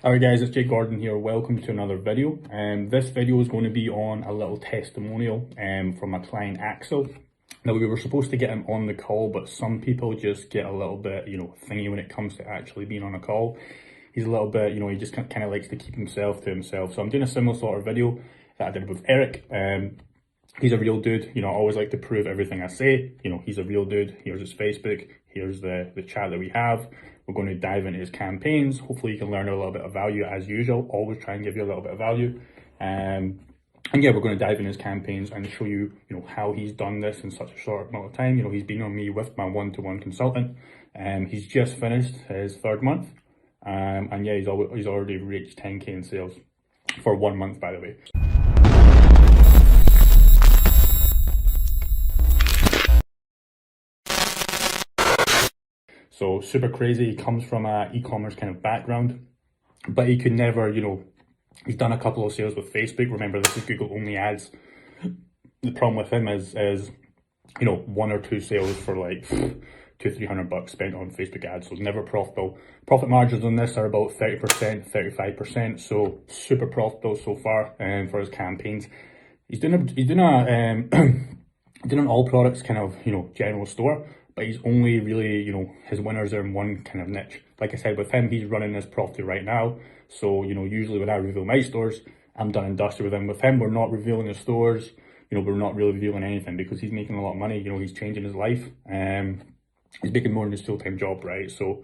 Alright guys, it's Jake Gordon here. Welcome to another video. This video is going to be on a little testimonial from my client Axel. Now we were supposed to get him on the call, but some people just get a little bit, thingy when it comes to actually being on a call. He's a little bit, he just kind of likes to keep himself to himself. So I'm doing a similar sort of video that I did with Eric. He's a real dude. I always like to prove everything I say. He's a real dude. Here's his Facebook. Here's the chat that we have. We're going to dive into his campaigns. Hopefully you can learn a little bit of value as usual. Always try and give you a little bit of value. And yeah, we're going to dive in his campaigns and show you, how he's done this in such a short amount of time. He's been on me with my one-to-one consultant. He's just finished his third month. And yeah, he's already reached 10K in sales for 1 month, by the way. So super crazy. He comes from a e-commerce kind of background, but he could never, he's done a couple of sales with Facebook. Remember, this is Google only ads. The problem with him is, 1 or 2 sales for like $200-300 spent on Facebook ads. So never profitable. Profit margins on this are about 30%, 35%. So super profitable so far for his campaigns. He's doing an all products kind of, general store. But he's only really, his winners are in one kind of niche. Like I said, with him, he's running this property right now. So, usually when I reveal my stores, I'm done and dusted with him. With him, we're not revealing his stores. We're not really revealing anything because he's making a lot of money. He's changing his life. He's making more than his full-time job, right? So,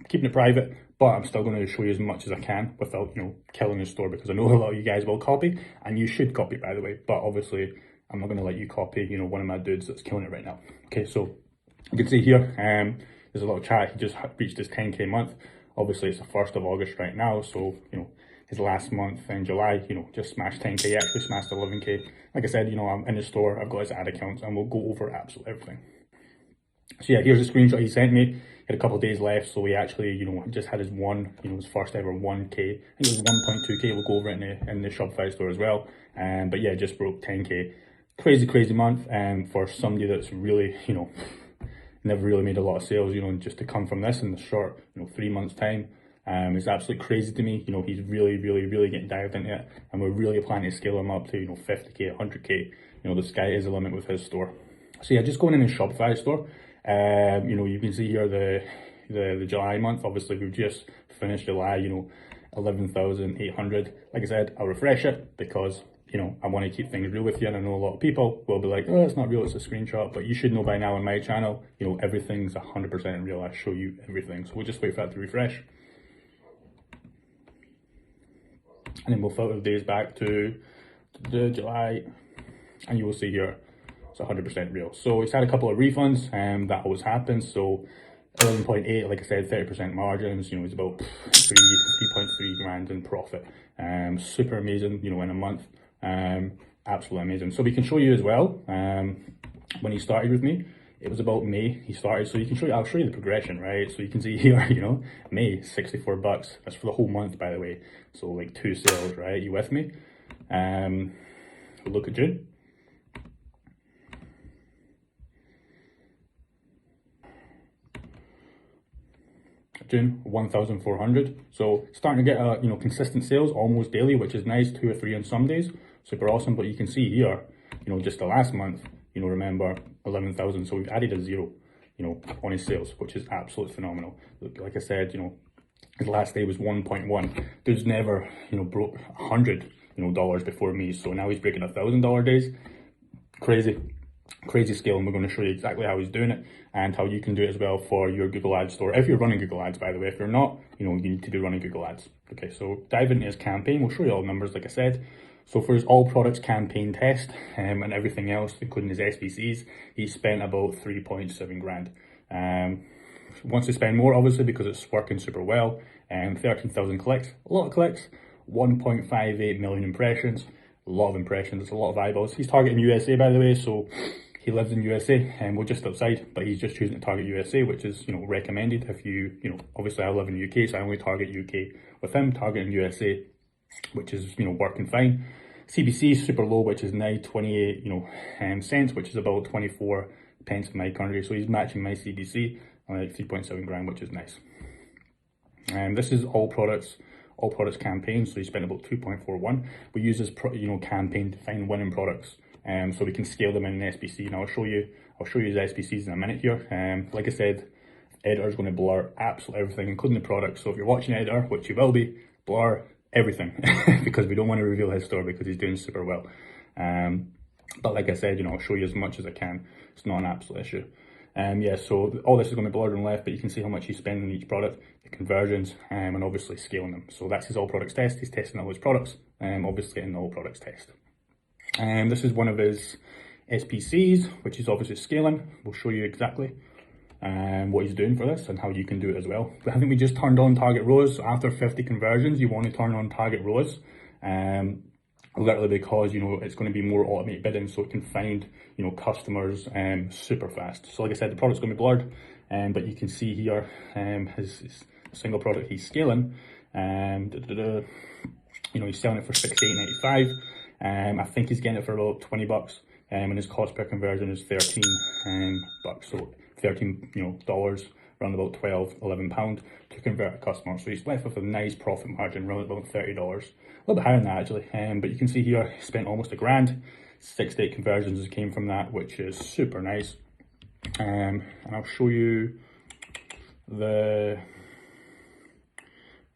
keeping it private, but I'm still going to show you as much as I can without, killing his store, because I know a lot of you guys will copy, and you should copy, by the way. But obviously, I'm not going to let you copy, one of my dudes that's killing it right now. Okay, so you can see here, there's a lot of chat. He just reached his 10K month. Obviously, it's the 1st of August right now. So, his last month in July, just smashed 10K. He actually smashed 11K. Like I said, I'm in the store. I've got his ad accounts and we'll go over absolutely everything. So yeah, here's a screenshot he sent me. He had a couple of days left. So he actually, just had his his first ever 1K. I think it was 1.2K. We'll go over it in the Shopify store as well. But yeah, just broke 10K. Crazy month. For somebody that's really, never really made a lot of sales, just to come from this in the short, 3 months time, is absolutely crazy to me. He's really getting dived into it, and we're really planning to scale him up to, 50K, 100K. The sky is the limit with his store. So yeah, just going in his Shopify store, you can see here the July month. Obviously, we've just finished July, 11,800. Like I said, I'll refresh it because I want to keep things real with you, and I know a lot of people will be like, oh, it's not real, it's a screenshot. But you should know by now on my channel, everything's 100% real. I show you everything. So we'll just wait for that to refresh. And then we'll filter the days back to the July, and you will see here, it's 100% real. So he's had a couple of refunds, that always happens. So 11.8, like I said, 30% margins, he's about 3.3 grand in profit. Super amazing, in a month. Absolutely amazing. So we can show you as well, when he started with me, it was about May he started. So you can I'll show you the progression, right? So you can see here, May, $64. That's for the whole month, by the way. So like 2 sales, right? You with me? Look at June. June, 1,400. So starting to get consistent sales almost daily, which is nice. 2 or 3 on some days, super awesome. But you can see here, just the last month, remember 11,000. So we've added a 0, on his sales, which is absolutely phenomenal. Like I said, his last day was 1.1. Dude's never, broke $100, dollars before me. So now he's breaking $1,000 days. Crazy scale, and we're going to show you exactly how he's doing it and how you can do it as well for your Google Ads store. If you're running Google Ads, by the way. If you're not, you need to be running Google Ads. Okay, so dive into his campaign. We'll show you all the numbers, like I said. So for his all products campaign test and everything else, including his SBCs, he spent about 3.7 grand. Wants to spend more, obviously, because it's working super well. 13,000 clicks, a lot of clicks, 1.58 million impressions. A lot of impressions, a lot of eyeballs. He's targeting USA, by the way, so he lives in USA and we're just outside, but he's just choosing to target USA, which is, recommended. If you, obviously I live in UK, so I only target UK. With him targeting USA, which is, working fine. CPC is super low, which is now 28, cents, which is about 24 pence in my country. So he's matching my CPC, like 3.7 grand, which is nice. This is all products all products campaign, so he spent about 2.41. We use this campaign to find winning products, so we can scale them in an SBC. And I'll show you his SBCs in a minute here. Like I said, editor's going to blur absolutely everything, including the products. So if you're watching editor, which you will be, blur everything because we don't want to reveal his store because he's doing super well. But like I said, I'll show you as much as I can. It's not an absolute issue. Yeah, so all this is going to be blurred on the left, but you can see how much he's spending on each product, the conversions, and obviously scaling them. So that's his all products test. He's testing all his products, obviously in the all products test. This is one of his SPCs, which is obviously scaling. We'll show you exactly what he's doing for this and how you can do it as well. But I think we just turned on target rows. So after 50 conversions, you want to turn on target rows. Literally because, it's going to be more automated bidding, so it can find, customers super fast. So like I said, the product's going to be blurred, but you can see here his single product he's scaling. He's selling it for $68.95. I think he's getting it for about $20, and his cost per conversion is 13 bucks. So $13 dollars, around about 12-11 pound to convert a customer. So he's left with a nice profit margin around about $30, a little bit higher than that actually. But you can see here he spent almost $1,000. 6 to 8 conversions came from that, which is super nice. And I'll show you if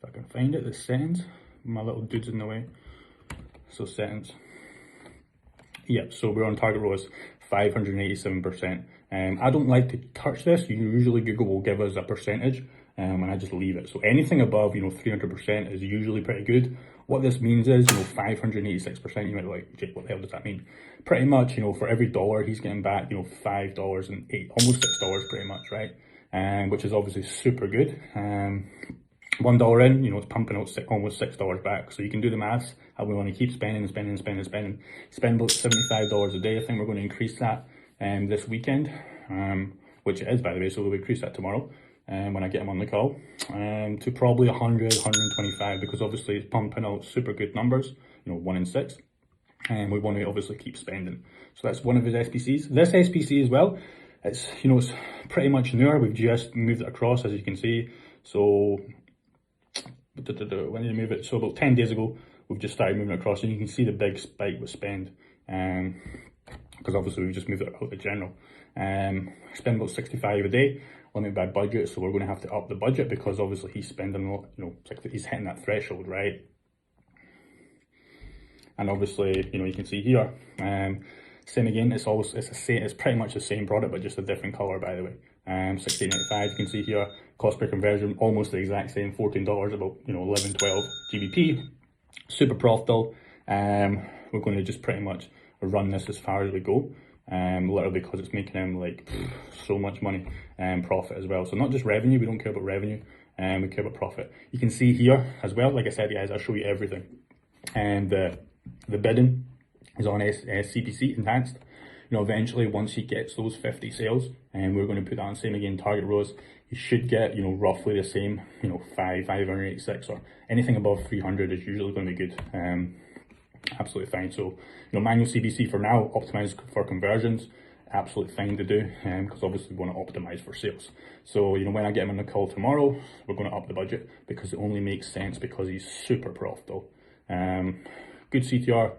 I can find it, the settings. My little dude's in the way. So settings. Yep, so we're on target rows, 587%. I don't like to touch this. Usually Google will give us a percentage, and I just leave it. So anything above, 300% is usually pretty good. What this means is, 586%, you might be like, Jake, what the hell does that mean? Pretty much, for every dollar he's getting back, $5 and almost $6 pretty much, right? Which is obviously super good. $1 in, it's pumping out almost $6 back. So you can do the maths, how we want to keep spending. Spend about $75 a day. I think we're going to increase that this weekend, which it is, by the way, so we'll increase that tomorrow when I get him on the call, to probably 100, 125, because obviously it's pumping out super good numbers, 1 in 6, and we want to obviously keep spending. So that's one of his SPCs. This SPC as well, it's pretty much newer. We've just moved it across, as you can see. So when did you move it? So about 10 days ago, we've just started moving across, and you can see the big spike with spend, because obviously we've just moved it out to general. Spend about 65 a day, limited by budget, so we're going to have to up the budget because obviously he's spending a lot, he's hitting that threshold, right? And obviously, you can see here, same again, it's pretty much the same product, but just a different color, by the way. $16.95, you can see here, cost per conversion, almost the exact same, $14, about, 11, 12 GBP, super profitable. We're going to just pretty much run this as far as we go, literally because it's making him like so much money and profit as well. So not just revenue, we don't care about revenue, we care about profit. You can see here as well, like I said, guys, I'll show you everything. And the bidding is on CPC enhanced. Eventually once he gets those 50 sales, and we're going to put that on same again target rows, you should get roughly the same, 586, or anything above 300 is usually going to be good. Absolutely fine. So manual CPC for now, optimized for conversions, absolutely fine to do, because obviously we want to optimize for sales. So when I get him on the call tomorrow, we're going to up the budget because it only makes sense because he's super profitable. Good CTR,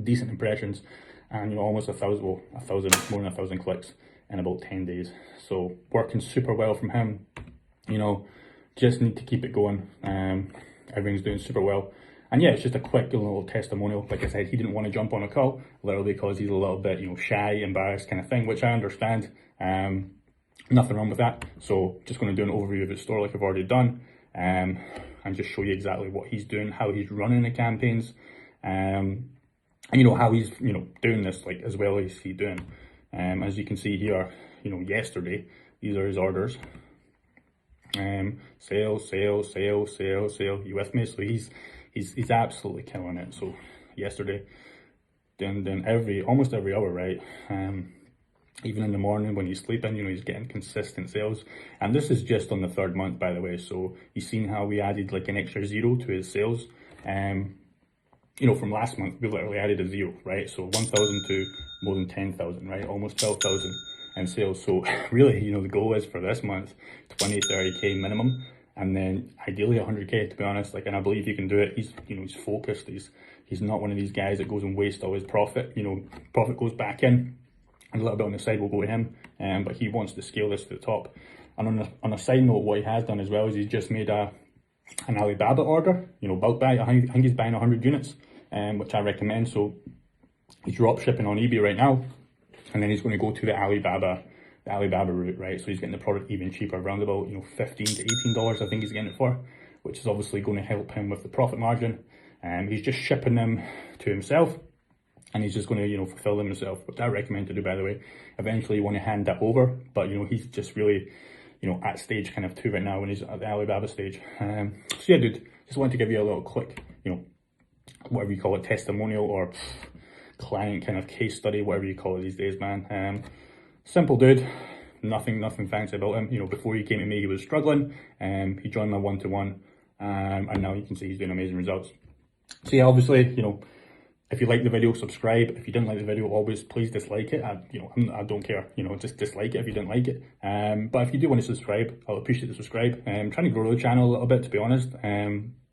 decent impressions, and almost more than 1,000 clicks in about 10 days. So working super well from him. Just need to keep it going. Everything's doing super well. And yeah, it's just a quick little testimonial. Like I said, he didn't want to jump on a call, literally because he's a little bit, shy, embarrassed kind of thing, which I understand. Nothing wrong with that. So just going to do an overview of his store like I've already done, and just show you exactly what he's doing, how he's running the campaigns, and how he's, doing this like as well as he's doing. As you can see here, yesterday, these are his orders. Sales. You with me? So he's absolutely killing it. So yesterday, then almost every hour, right? Even in the morning when he's sleeping, he's getting consistent sales. And this is just on the 3rd month, by the way. So you've seen how we added like an extra 0 to his sales. From last month, we literally added a 0, right? So 1,000 to more than 10,000, right? Almost 12,000 in sales. So really, the goal is for this month, 20, 30K minimum. and then ideally 100k, to be honest. Like, and I believe he can do it. He's, you know, he's focused. He's not one of these guys that goes and wastes all his profit. You know, profit goes back in, and a little bit on the side will go to him. But he wants to scale this to the top. And on a side note, what he has done as well is he's just made an Alibaba order, you know, bulk buy. I think he's buying 100 units, which I recommend. So he's drop shipping on eBay right now, and then he's going to go to the Alibaba route, right? So he's getting the product even cheaper, around about, you know, $15 to $18, I think he's getting it for, which is obviously going to help him with the profit margin. He's just shipping them to himself, and he's just going to, you know, fulfill them himself, which I recommend to do, by the way. Eventually you want to hand that over, but, you know, he's just really, you know, at stage kind of 2 right now when he's at the Alibaba stage. So yeah, dude, just wanted to give you a little quick, you know, whatever you call it, testimonial or client kind of case study, whatever you call it these days, man. Simple dude, nothing fancy about him. You know, before he came to me, he was struggling, he joined my one-to-one, and now you can see he's doing amazing results. So yeah, obviously, you know, if you like the video, subscribe. If you didn't like the video, always please dislike it. I don't care, you know, just dislike it if you didn't like it. But if you do want to subscribe, I'll appreciate the subscribe. I'm trying to grow the channel a little bit, to be honest.